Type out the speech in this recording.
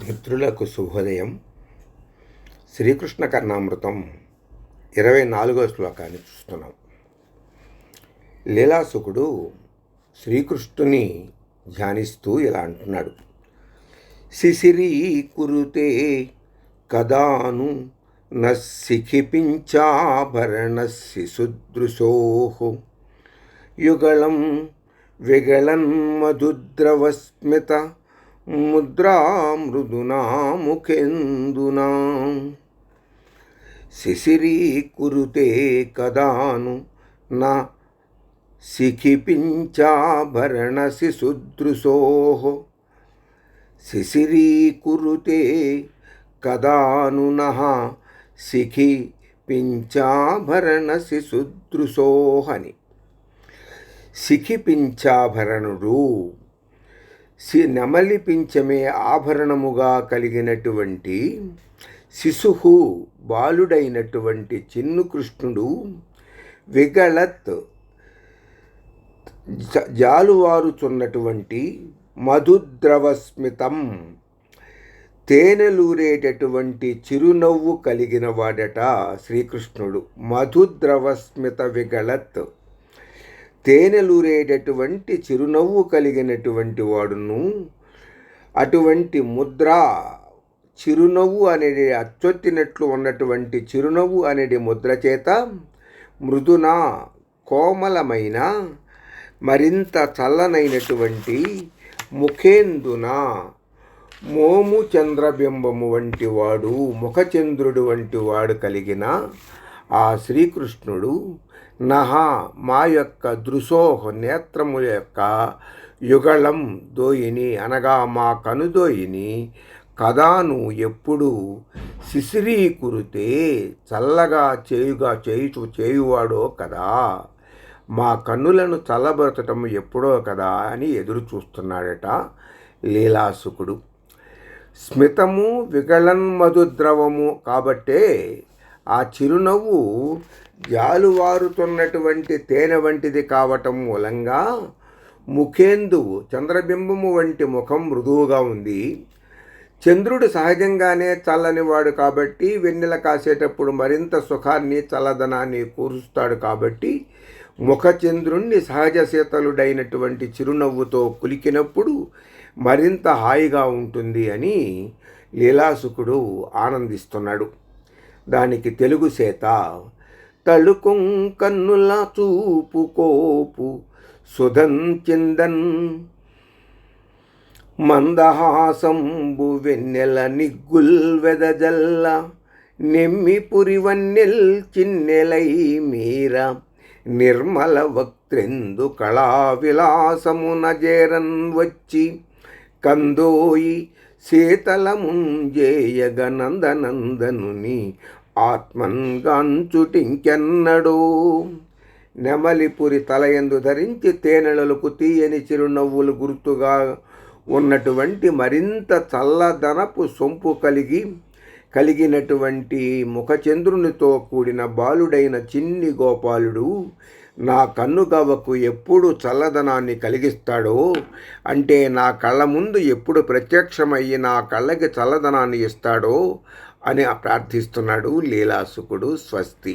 మిత్రులకు శుభోదయం. శ్రీకృష్ణ కర్ణామృతం 24వ శ్లోకాన్ని చూస్తున్నాం. లీలాసుకుడు శ్రీకృష్ణుని ధ్యానిస్తూ ఇలా అంటున్నాడు. శిశిరీ కురుతే కదాను నశిఖిపించాభరణస్సి సుదృశోః యుగళం విగళన్ మధుద్రవస్మిత ముద్రా మృదునా ముఖేందునా. శిశిరీకురుతే కదాను నా శిఖిపించాభరణసి సుదృశోః. శిశిరీకురుతే కదాను నః శిఖిపించాభరణసి సుదృశోః అని. శిఖిపించాభరణుడు నెమలి పించమే ఆభరణముగా కలిగినటువంటి శిశుహు బాలుడైనటువంటి చిన్ను కృష్ణుడు విగళత్ జాలువారుచున్నటువంటి మధుద్రవస్మితం తేనెలూరేటటువంటి చిరునవ్వు కలిగిన వాడట శ్రీకృష్ణుడు. మధుద్రవస్మిత విగళత్ తేనెలూరేటటువంటి చిరునవ్వు కలిగినటువంటి వాడును. అటువంటి ముద్ర చిరునవ్వు అనేది అచ్చొత్తినట్లు ఉన్నటువంటి చిరునవ్వు అనేది ముద్ర చేత మృదున కోమలమైన మరింత చల్లనైనటువంటి ముఖేందున మోము చంద్రబింబము వంటి వాడు, ముఖచంద్రుడు వంటి వాడు కలిగిన ఆ శ్రీకృష్ణుడు నహ మా యొక్క దృశోహ నేత్రము యొక్క యుగళం దోయిని అనగా మా కనుదోయిని కదాను ఎప్పుడు శిశిరీకురితే చల్లగా చేయువాడో కదా, మా కన్నులను చల్లబరచటం ఎప్పుడో కదా అని ఎదురు చూస్తున్నాడట లీలాసుకుడు. స్మితము విగళన్మధుద్రవము కాబట్టే ఆ చిరునవ్వు జాలువారుతున్నటువంటి తేనె వంటిది కావటం మూలంగా ముఖేందువు చంద్రబింబము వంటి ముఖం మృదువుగా ఉంది. చంద్రుడు సహజంగానే చల్లనివాడు కాబట్టి వెన్నెల కాసేటప్పుడు మరింత సుఖాన్ని చల్లదనాన్ని కూరుస్తాడు కాబట్టి ముఖచంద్రుణ్ణి సహజ శీతలుడైనటువంటి చిరునవ్వుతో కులికినప్పుడు మరింత హాయిగా ఉంటుంది అని లీలాసుకుడు ఆనందిస్తున్నాడు. దానికి తెలుగు సేత తళుకొం కన్నుల చూపుకోపు సుధంచిందన్ మందహాసంబు వెన్నెల నిగ్గుల్ వెదజల్ల నెమ్మి పురివన్నెల్ చిన్నెలై మీర నిర్మల వక్త్రెందు కళా విలాసమున జేరన్ వచ్చి కందోయి శీతలముంజేయగ నందనందనుని ఆత్మన్గాంచుటింకెన్నడో. నెమలిపురి తలయందు ధరించి తేనెలకు తీయని చిరునవ్వులు గుర్తుగా ఉన్నటువంటి మరింత చల్లదనపు సొంపు కలిగినటువంటి ముఖచంద్రునితో కూడిన బాలుడైన చిన్ని గోపాలుడు నా కన్నుగవ్వకు ఎప్పుడు చల్లదనాన్ని కలిగిస్తాడో, అంటే నా కళ్ళ ముందు ఎప్పుడు ప్రత్యక్షమయ్యి నా కళ్ళకి చల్లదనాన్ని ఇస్తాడో అని ప్రార్థిస్తున్నాడు లీలాసుకుడు. స్వస్తి.